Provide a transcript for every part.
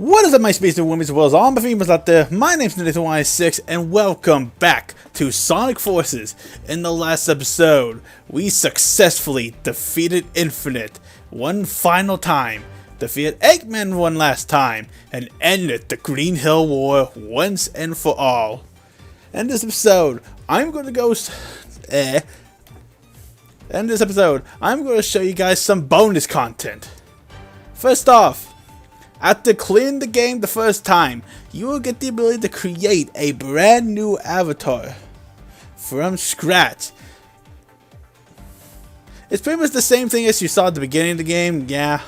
What is up, my space and women as well as all my females out there? My name's Nathan6 and welcome back to Sonic Forces. In the last episode, we successfully defeated Infinite one final time, defeated Eggman one last time, and ended the Green Hill War once and for all. In this episode, I'm going to show you guys some bonus content. First off, after clearing the game the first time, you will get the ability to create a brand new avatar from scratch. It's pretty much the same thing as you saw at the beginning of the game, yeah.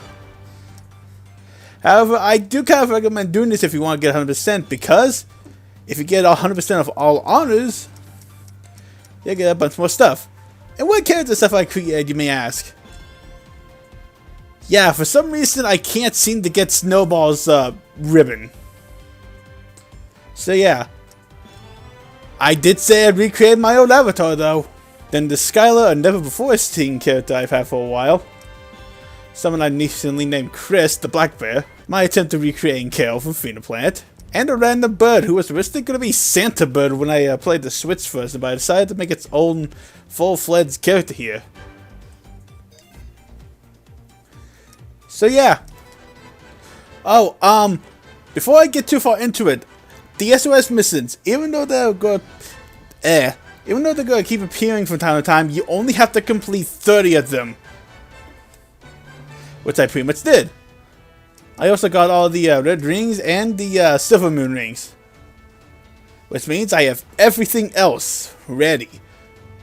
However, I do kind of recommend doing this if you want to get 100%, because if you get 100% of all honors, you get a bunch more stuff. And what character stuff I created, you may ask? Yeah, for some reason I can't seem to get Snowball's ribbon. So yeah, I did say I'd recreate my old avatar though. Then the Skylar, a never before seen character I've had for a while. Someone I recently named Chris, the black bear. My attempt to recreate Carol from Phoenix Planet. And a random bird who was originally going to be Santa Bird when I played the Switch first, but I decided to make its own full-fledged character here. So yeah. Oh, before I get too far into it, the SOS missions, even though they're going to keep appearing from time to time, you only have to complete 30 of them, which I pretty much did. I also got all the red rings and the silver moon rings, which means I have everything else ready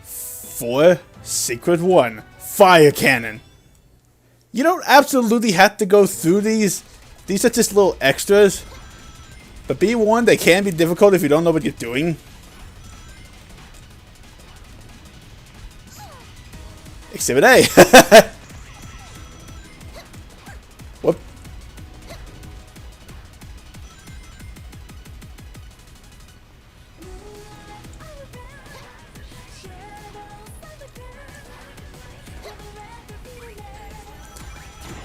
for Secret 1, Fire Cannon. You don't absolutely have to go through these. These are just little extras. But be warned, they can be difficult if you don't know what you're doing. Exhibit A. Whoop.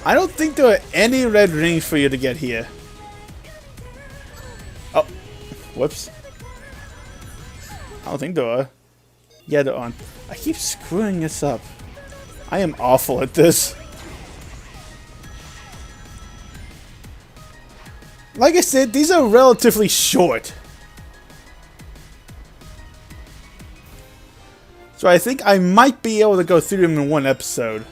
I don't think there are any red rings for you to get here. Oh, whoops. I don't think there are. Yeah, there aren't. I keep screwing this up. I am awful at this. Like I said, these are relatively short. So I think I might be able to go through them in one episode.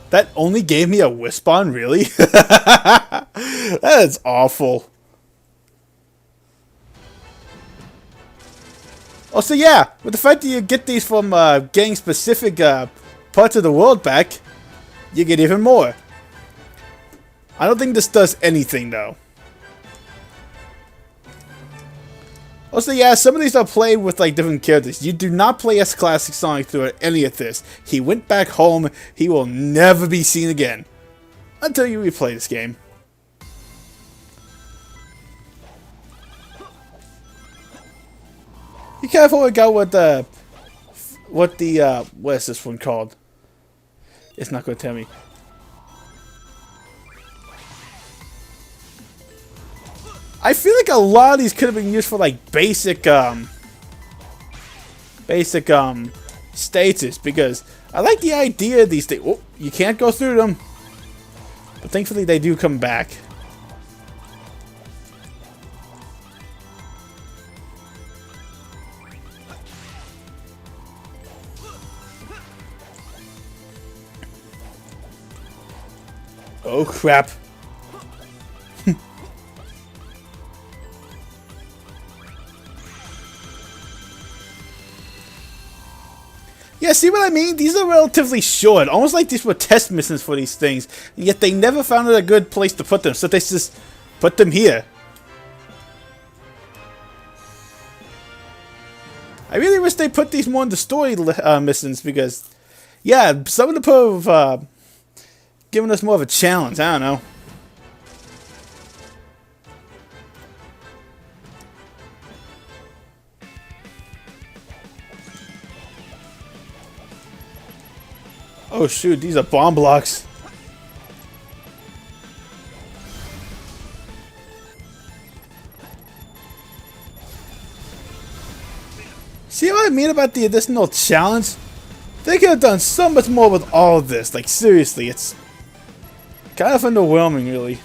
That only gave me a Wisp-On, really? That is awful. Also, yeah, with the fact that you get these from getting specific parts of the world back, you get even more. I don't think this does anything, though. Also, yeah, some of these are played with like different characters. You do not play as Classic Sonic through any of this. He went back home. He will never be seen again until you replay this game. You kind of forgot what is this one called? It's not going to tell me. I feel like a lot of these could have been used for like basic stages, because I like the idea of these things. Oh, you can't go through them, but thankfully they do come back. Oh crap. Yeah, see what I mean? These are relatively short, almost like these were test missions for these things, and yet they never found a good place to put them, so they just put them here. I really wish they put these more in the story missions, because, yeah, some of them have given us more of a challenge, I don't know. Oh shoot, these are bomb blocks. See what I mean about the additional challenge? They could have done so much more with all of this. Like, seriously, it's kind of underwhelming, really.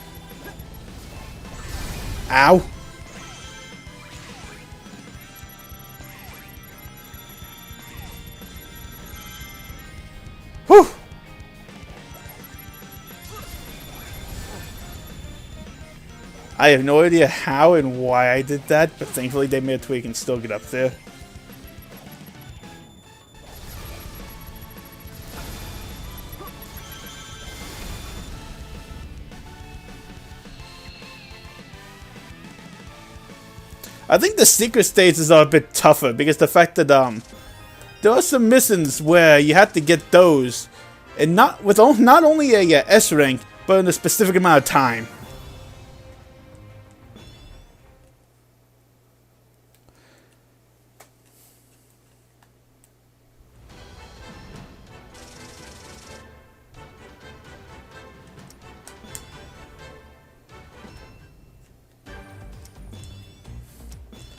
Ow. Whew. I have no idea how and why I did that, but thankfully they made it to where you can still get up there. I think the secret stages are a bit tougher because the fact that there are some missions where you have to get those, and not only a S rank, but in a specific amount of time.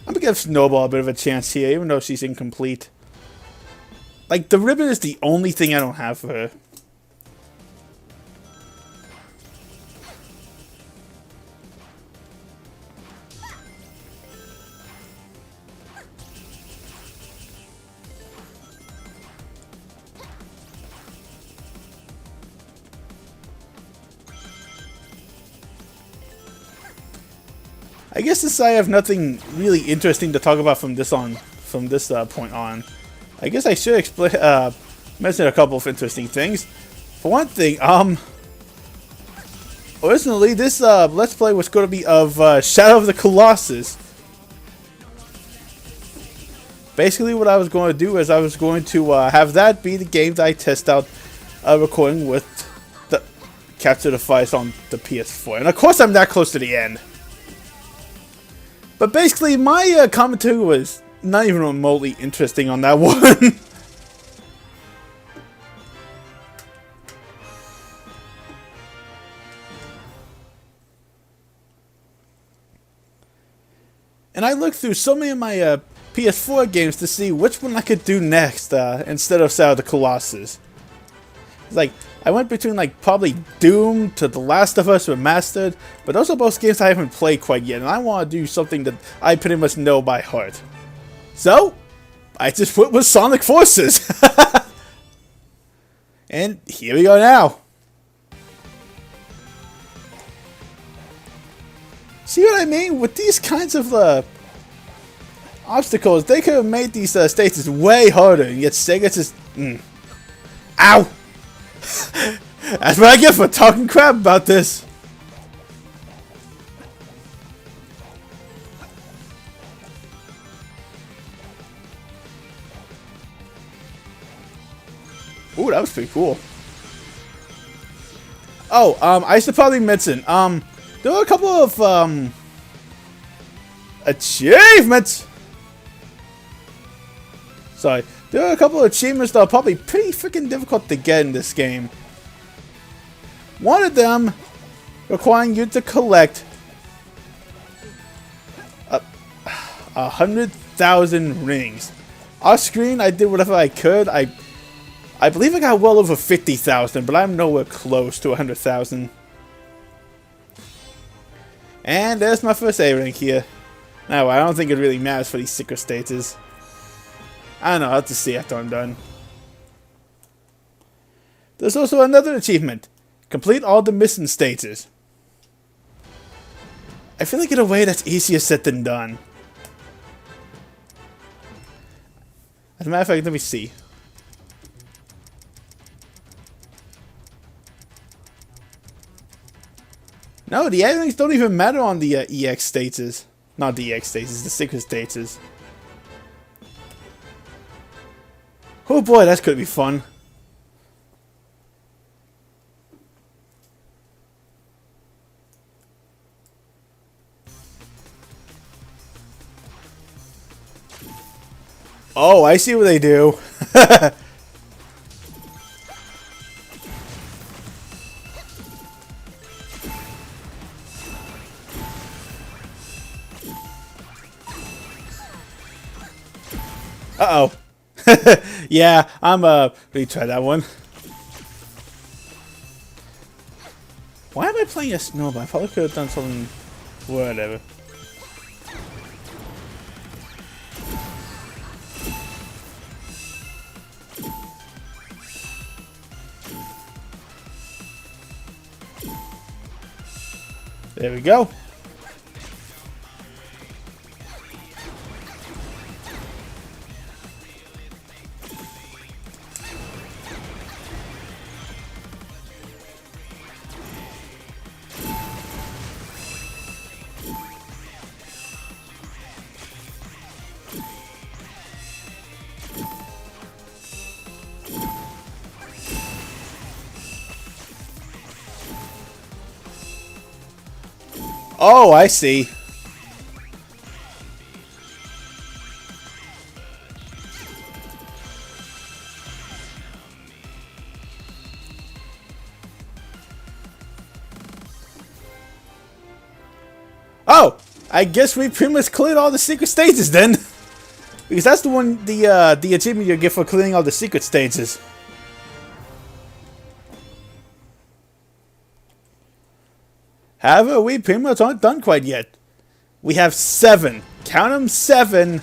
I'm gonna give Snowball a bit of a chance here, even though she's incomplete. Like, the ribbon is the only thing I don't have for her. I guess since I have nothing really interesting to talk about from this point on, I guess I should mention a couple of interesting things. For one thing, originally this Let's Play was going to be of Shadow of the Colossus. Basically, what I was going to do is I was going to have that be the game that I test out recording with the Capture the Fires on the PS4, and of course I'm that close to the end. But basically, my commentary was not even remotely interesting on that one. And I looked through so many of my PS4 games to see which one I could do next instead of Shadow of the Colossus. It's like, I went between like probably Doom to The Last of Us Remastered, but those are both games I haven't played quite yet, and I want to do something that I pretty much know by heart. So, I just went with Sonic Forces. And here we go now. See what I mean? With these kinds of obstacles, they could have made these stages way harder, and yet Sega just... Ow! That's what I get for talking crap about this. Ooh, that was pretty cool. Oh, I should probably mention, there were a couple of, achievements! Sorry. There are a couple of achievements that are probably pretty freaking difficult to get in this game. One of them requiring you to collect 100,000 rings. Off screen, I did whatever I could. I believe I got well over 50,000, but I'm nowhere close to 100,000. And there's my first A rank here. Now, I don't think it really matters for these secret stages. I don't know, I'll have to see after I'm done. There's also another achievement. Complete all the mission stages. I feel like in a way that's easier said than done. As a matter of fact, let me see. No, the endings don't even matter on the EX stages. Not the EX stages, the secret stages. Oh boy, that's gonna be fun. Oh, I see what they do. Uh-oh. Yeah, I'm retry that one. Why am I playing a snowball? I probably could have done something. Whatever. There we go. Oh, I see. Oh, I guess we pretty much cleared all the secret stages then. Because that's the one, the achievement you get for clearing all the secret stages. However, we pretty much aren't done quite yet. We have 7, count them 7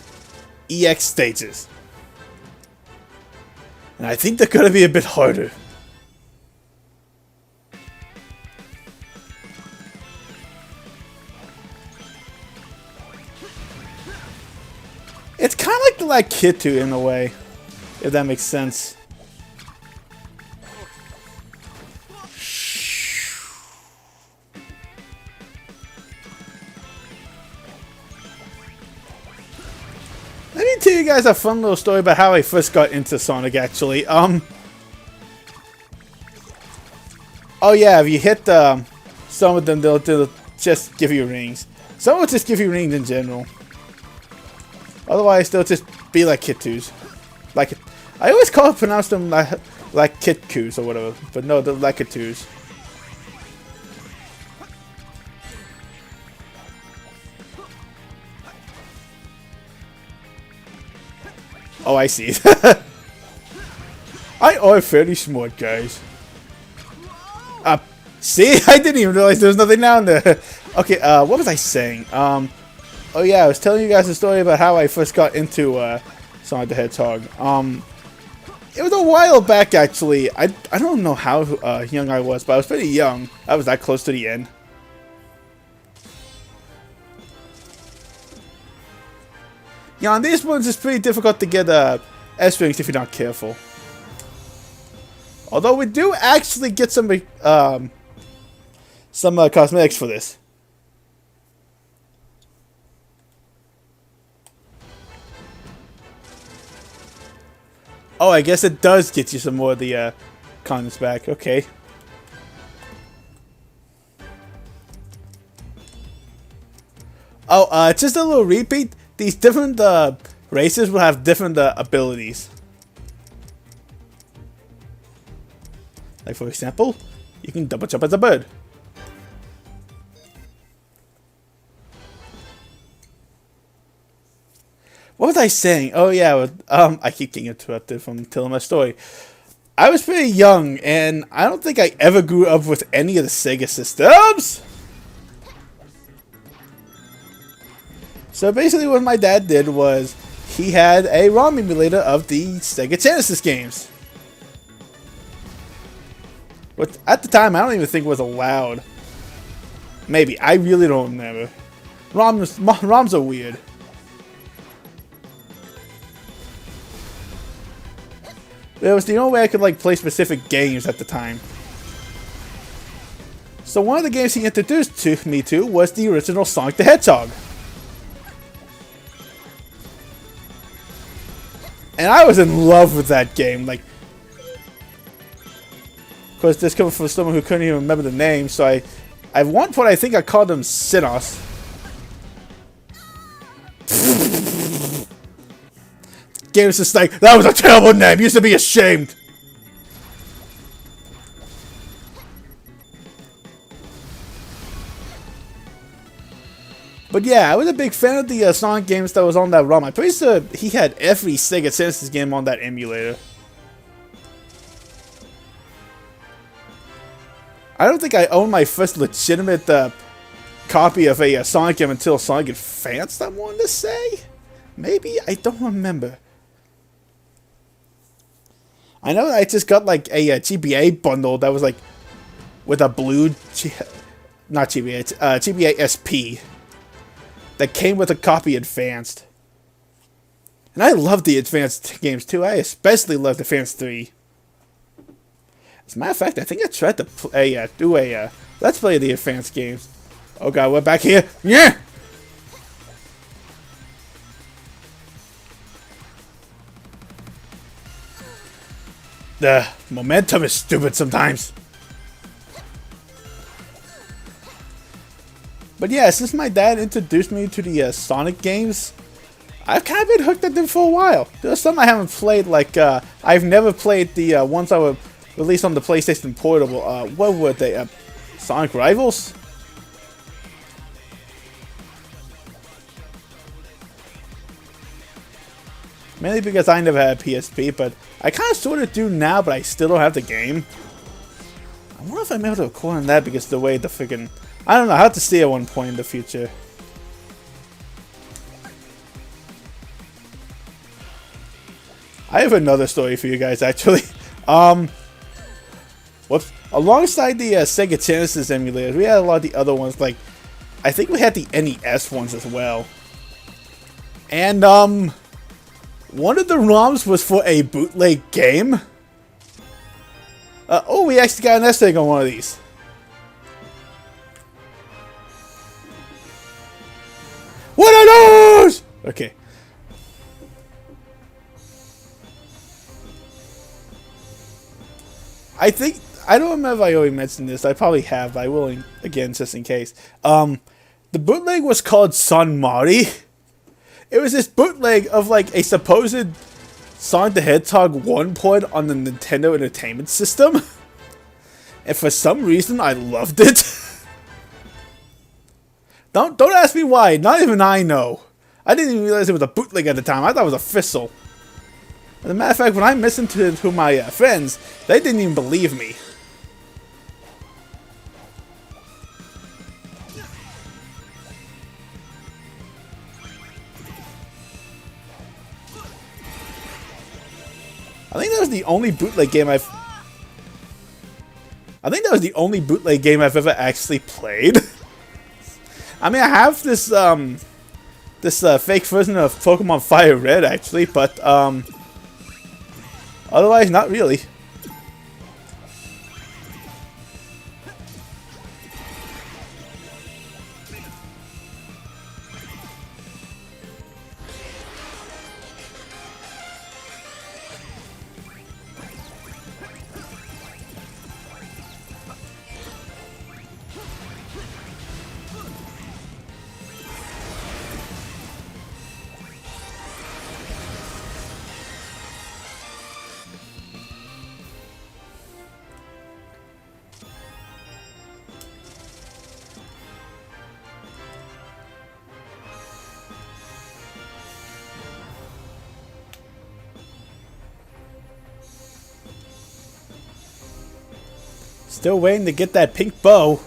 EX stages. And I think they're gonna be a bit harder. It's kind of like Kid 2 in a way, if that makes sense. Let me tell you guys a fun little story about how I first got into Sonic, actually. Oh yeah, if you hit some of them, they'll just give you rings. Some will just give you rings in general. Otherwise, they'll just be like Kit 2s. Like, I always pronounce them like Kit 2s or whatever, but no, they're like Kit 2s. Oh, I see. I are fairly smart, guys. See? I didn't even realize there was nothing down there. Okay, what was I saying? Oh yeah, I was telling you guys a story about how I first got into Sonic the Hedgehog. It was a while back, actually. I don't know how young I was, but I was pretty young. I was that close to the end. Yeah, on these ones, it's pretty difficult to get S-rings if you're not careful. Although we do actually get some cosmetics for this. Oh, I guess it does get you some more of the condoms back. Okay. Oh, just a little repeat. These different races will have different abilities. Like, for example, you can double jump as a bird. What was I saying? Oh yeah, I keep getting interrupted from telling my story. I was pretty young, and I don't think I ever grew up with any of the Sega systems. So basically what my dad did was, he had a ROM emulator of the Sega Genesis games. Which, at the time, I don't even think was allowed. Maybe, I really don't remember. ROMs are weird. It was the only way I could, like, play specific games at the time. So one of the games he introduced me to was the original Sonic the Hedgehog. And I was in love with that game, like... Of course, this coming from someone who couldn't even remember the name, so at one point I think I called him Sinos. Game was just like, that was a terrible name, you should be ashamed! But But yeah, I was a big fan of the Sonic games that was on that ROM. I'm pretty sure he had every Sega Genesis game on that emulator. I don't think I owned my first legitimate copy of a Sonic game until Sonic Advanced, I want to say? Maybe? I don't remember. I know I just got like a GBA bundle that was like with a blue... not GBA, GBA SP. That came with a copy Advanced. And I love the Advanced games too. I especially love Advanced 3. As a matter of fact, I think I tried to do a Let's Play of the Advanced games. Oh god, we're back here. Yeah! The momentum is stupid sometimes. But yeah, since my dad introduced me to the Sonic games, I've kind of been hooked at them for a while. There's some I haven't played, like, I've never played the ones that were released on the PlayStation Portable. What were they? Sonic Rivals? Mainly because I never had a PSP, but I kind of sort of do now, but I still don't have the game. I wonder if I'm able to record on that because the way the freaking... I don't know, I have to see at one point in the future. I have another story for you guys, actually. Whoops. Alongside the Sega Genesis emulators, we had a lot of the other ones, like... I think we had the NES ones as well. And, one of the ROMs was for a bootleg game. Oh, we actually got an S egg on one of these. What are those? Okay. I don't remember if I already mentioned this. I probably have, but I will again just in case. The bootleg was called Son Marty. It was this bootleg of like a supposed Sonic the Hedgehog 1 port on the Nintendo Entertainment System. And for some reason, I loved it. Don't ask me why. Not even I know. I didn't even realize it was a bootleg at the time. I thought it was a fizzle. As a matter of fact, when I mentioned to my friends, they didn't even believe me. I think that was the only bootleg game I've ever actually played. I mean, I have this fake version of Pokemon Fire Red actually, but otherwise not really. Still waiting to get that pink bow.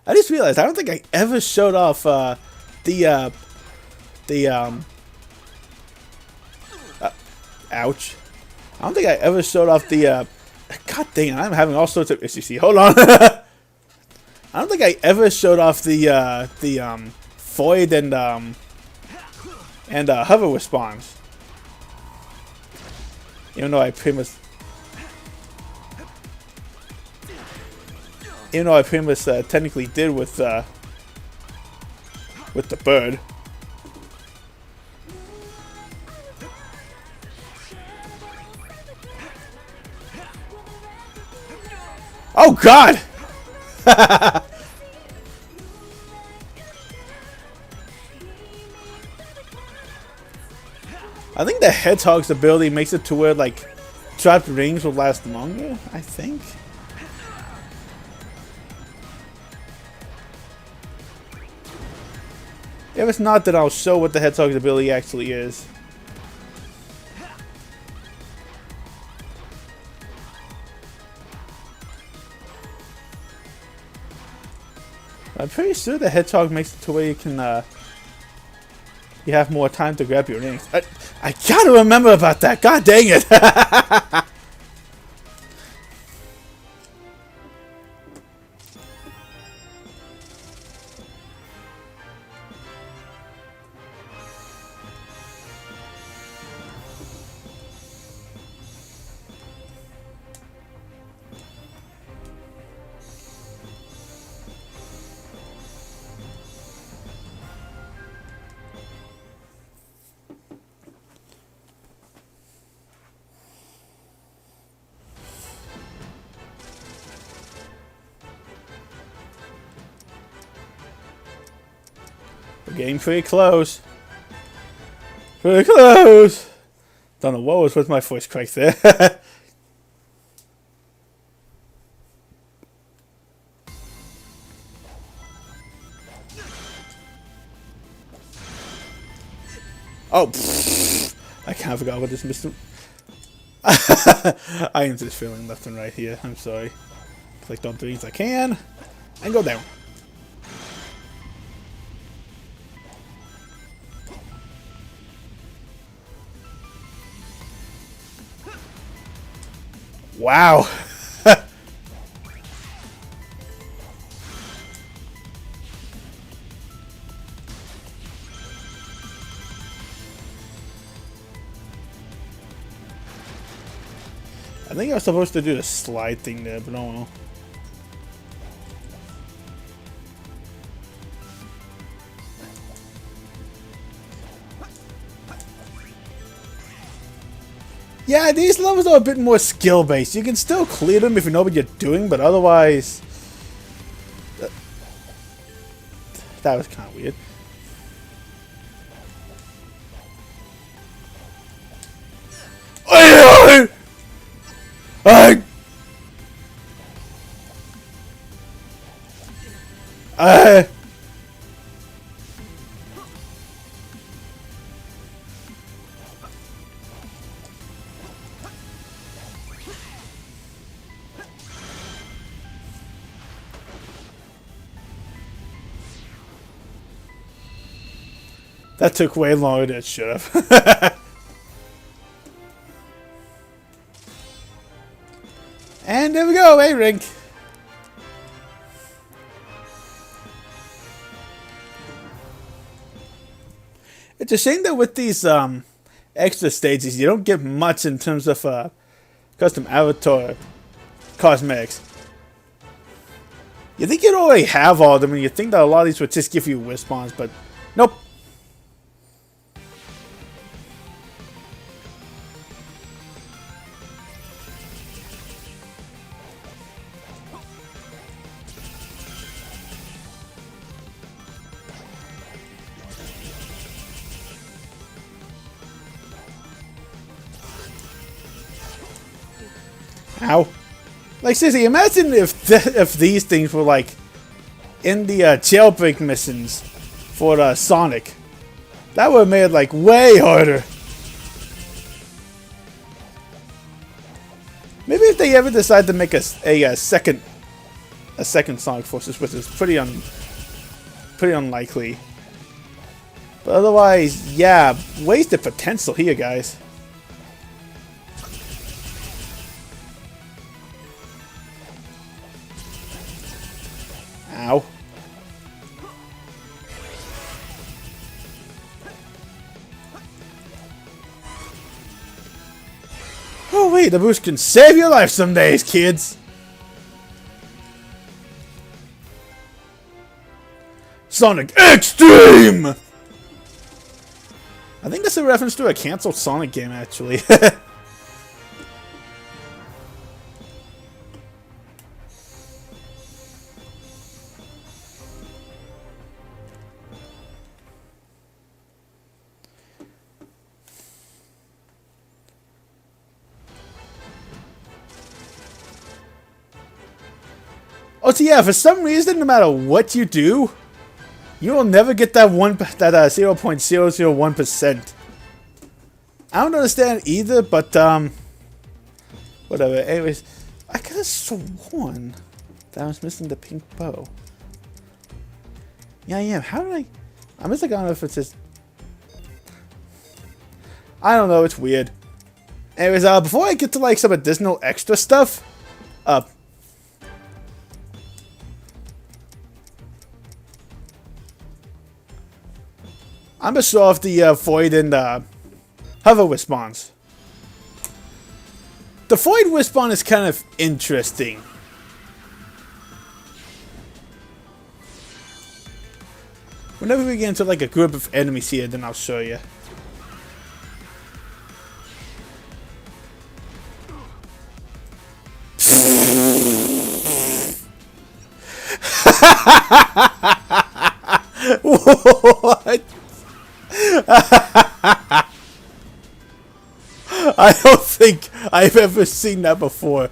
I just realized I don't think I ever showed off ouch. I don't think I ever showed off the god dang it, I'm having all sorts of issues here. Hold on. I don't think I ever showed off the void and hover response. Even though I pretty much technically did with the bird. Oh god! I think the Hedgehog's ability makes it to where, like, trapped rings will last longer, I think. If it's not, then I'll show what the Hedgehog's ability actually is. I'm pretty sure the Hedgehog makes it to where you can, you have more time to grab your rings. I gotta remember about that. God dang it! We're getting pretty close. Pretty close! Don't know what was with my voice crack there. Oh, pfft. I kind of forgot what this missed. I am just feeling left and right here. I'm sorry. Clicked on things I can. And go down. Wow. I think I was supposed to do the slide thing there, but oh well. Yeah, these levels are a bit more skill-based. You can still clear them if you know what you're doing, but otherwise... That was kind of weird. That took way longer than it should have. And there we go, A-Ring. It's a shame that with these extra stages, you don't get much in terms of custom avatar cosmetics. You think you'd already have all of them, and you think that a lot of these would just give you respawns, but nope. Ow. Like, seriously, imagine if these things were, like, in the jailbreak missions for Sonic. That would have made it, like, way harder. Maybe if they ever decide to make a second Sonic Forces, which is pretty unlikely. But otherwise, yeah, wasted potential here, guys. Ow. Oh wait, the boost can save your life some days, kids! Sonic Extreme! I think that's a reference to a canceled Sonic game, actually. But yeah, for some reason, no matter what you do, you will never get that 0.001%. I don't understand either, but whatever. Anyways, I could have sworn that I was missing the pink bow. Yeah, I am. How did I miss, like, I don't know if it's just... I don't know, it's weird. Anyways, before I get to, like, some additional extra stuff, I'm gonna show off the Void and Hover Response. The Void Respawn is kind of interesting. Whenever we get into like a group of enemies here, then I'll show you. What? I don't think I've ever seen that before.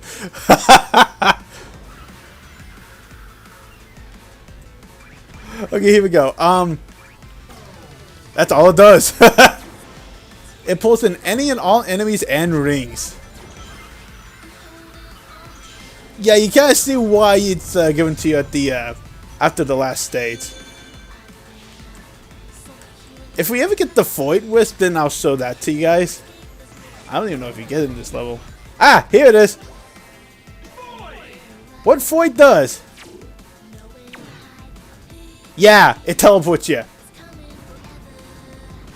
Okay, here we go. That's all it does. It pulls in any and all enemies and rings. Yeah, you kind of see why it's given to you at the after the last stage. If we ever get the Void Wisp, then I'll show that to you guys. I don't even know if you get it in this level. Ah, here it is. What Void does? Yeah, it teleports you.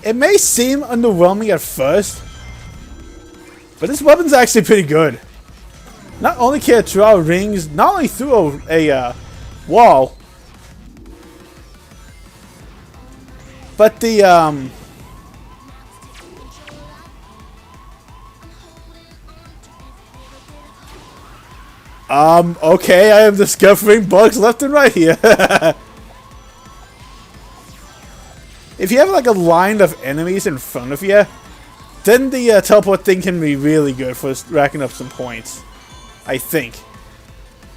It may seem underwhelming at first, but this weapon's actually pretty good. Not only can it draw rings, not only through a wall, but the okay, I am discovering bugs left and right here. If you have like a line of enemies in front of you, then the teleport thing can be really good for racking up some points. I think.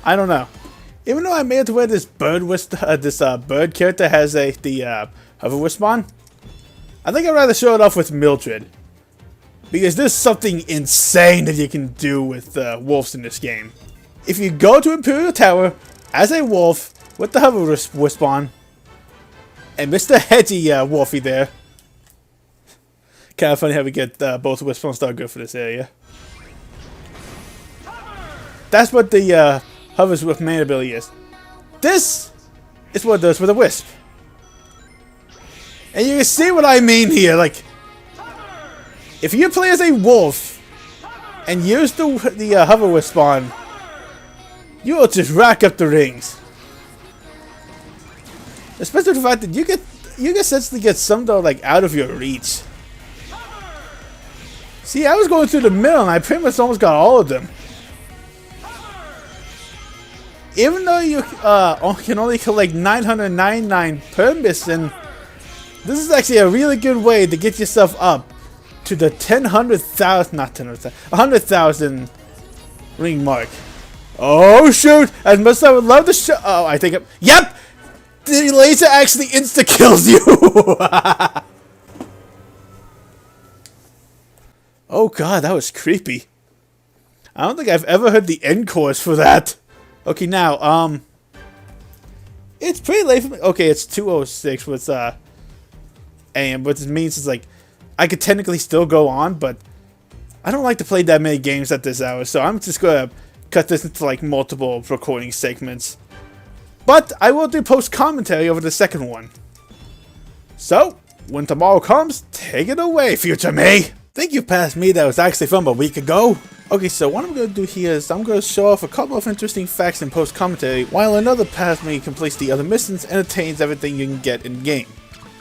I don't know. Even though I made it to where this bird bird character has the Hover Wisp on, I think I'd rather show it off with Mildred. Because there's something insane that you can do with wolves in this game. If you go to Imperial Tower as a wolf with the Hover Wisp on, and Mr. Hedgy Wolfie there. Kind of funny how we get both Wisp on start good for this area. That's what the Hover Wisp main ability is. This is what it does with a Wisp. And you can see what I mean here. Like, if you play as a wolf and use the Hover Wisp on, you will just rack up the rings. Especially the fact that you can essentially get some though like out of your reach. See, I was going through the middle and I pretty much almost got all of them. Even though you can only collect 999 per mission, this is actually a really good way to get yourself up to the 100,000 ring mark. Oh shoot! As much as I would love to show. Oh, I think. Yep. The laser actually insta-kills you! Oh god, that was creepy. I don't think I've ever heard the end chorus for that. Okay, now, it's pretty late for me. Okay, it's 2:06 with, AM, but it means it's like, I could technically still go on, but I don't like to play that many games at this hour, so I'm just gonna cut this into, like, multiple recording segments. But I will do post-commentary over the second one. So, when tomorrow comes, take it away, future me! Think you passed me that was actually from a week ago? Okay, so what I'm going to do here is I'm going to show off a couple of interesting facts in post-commentary, while another past me completes the other missions and attains everything you can get in the game.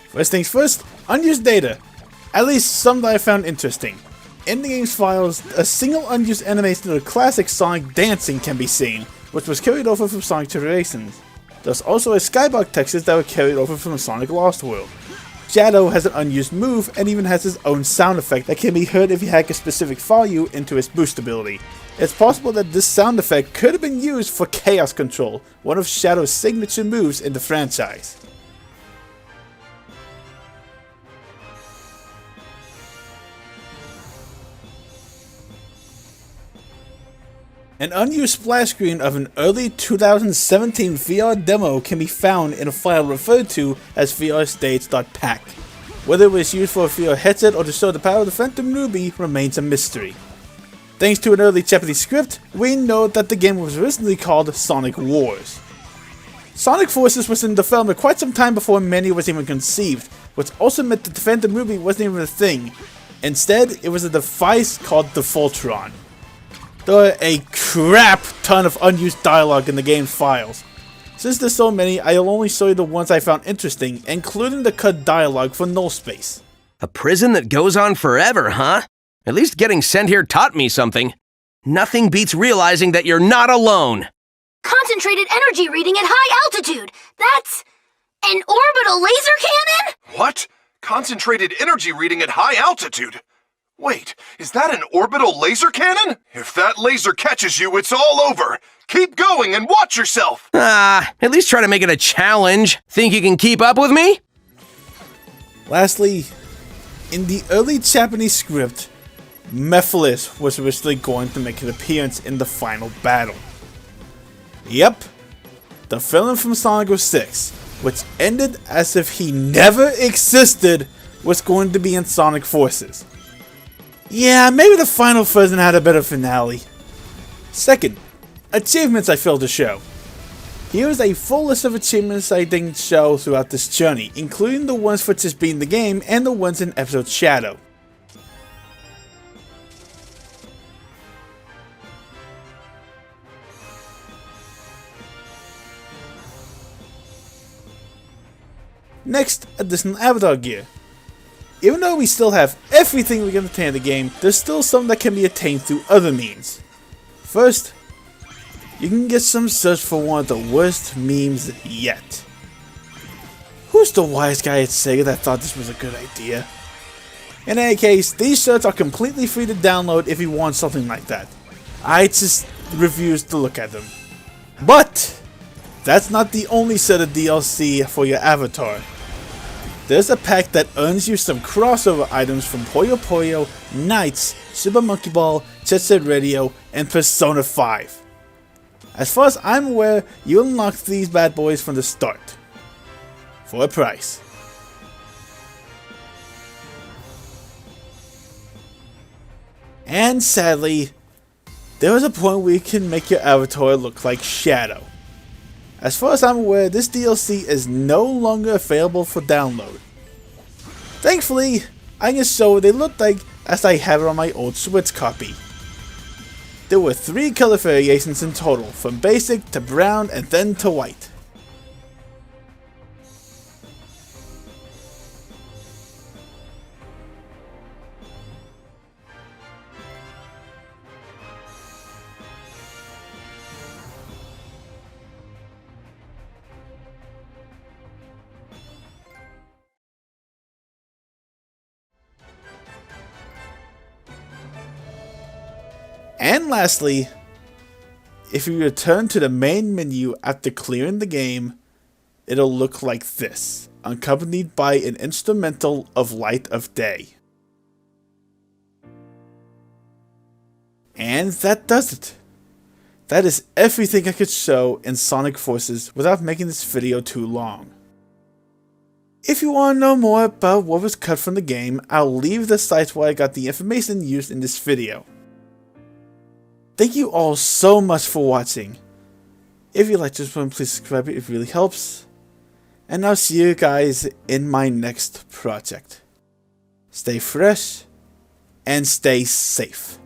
First things first, unused data. At least some that I found interesting. In the game's files, a single unused animation of the classic Sonic dancing can be seen, which was carried over from Sonic Generations. There's also a skybox textures that were carried over from Sonic Lost World. Shadow has an unused move and even has his own sound effect that can be heard if you hack a specific value into his boost ability. It's possible that this sound effect could have been used for Chaos Control, one of Shadow's signature moves in the franchise. An unused splash screen of an early 2017 VR demo can be found in a file referred to as VRStage.pack. Whether it was used for a VR headset or to show the power of the Phantom Ruby remains a mystery. Thanks to an early Japanese script, we know that the game was originally called Sonic Wars. Sonic Forces was in development quite some time before Mania was even conceived, which also meant that the Phantom Ruby wasn't even a thing. Instead, it was a device called the Voltron. There are a crap ton of unused dialogue in the game's files. Since there's so many, I'll only show you the ones I found interesting, including the cut dialogue for Null Space. A prison that goes on forever, huh? At least getting sent here taught me something. Nothing beats realizing that you're not alone. Concentrated energy reading at high altitude. That's an orbital laser cannon? What? Concentrated energy reading at high altitude? Wait, is that an orbital laser cannon? If that laser catches you, it's all over. Keep going and watch yourself. At least try to make it a challenge. Think you can keep up with me? Lastly, in the early Japanese script, Mephiles was originally going to make an appearance in the final battle. Yep, the villain from Sonic 06, which ended as if he never existed, was going to be in Sonic Forces. Yeah, maybe the final version had a better finale. Second, achievements I failed to show. Here is a full list of achievements I didn't show throughout this journey, including the ones for just beating the game and the ones in episode Shadow. Next, additional avatar gear. Even though we still have everything we can obtain in the game, there's still some that can be attained through other means. First, you can get some search for one of the worst memes yet. Who's the wise guy at Sega that thought this was a good idea? In any case, these shirts are completely free to download if you want something like that. I just refuse to look at them. But that's not the only set of DLC for your avatar. There's a pack that earns you some crossover items from Puyo Puyo, Knights, Super Monkey Ball, Jet Set Radio, and Persona 5. As far as I'm aware, you unlock these bad boys from the start. For a price. And sadly, there is a point where you can make your avatar look like Shadow. As far as I'm aware, this DLC is no longer available for download. Thankfully, I can show what they look like as I have it on my old Switch copy. There were 3 color variations in total, from basic to brown and then to white. And lastly, if you return to the main menu after clearing the game, it'll look like this, accompanied by an instrumental of Light of Day. And that does it. That is everything I could show in Sonic Forces without making this video too long. If you want to know more about what was cut from the game, I'll leave the sites where I got the information used in this video. Thank you all so much for watching. If you like this one, please subscribe, it really helps. And I'll see you guys in my next project. Stay fresh and stay safe.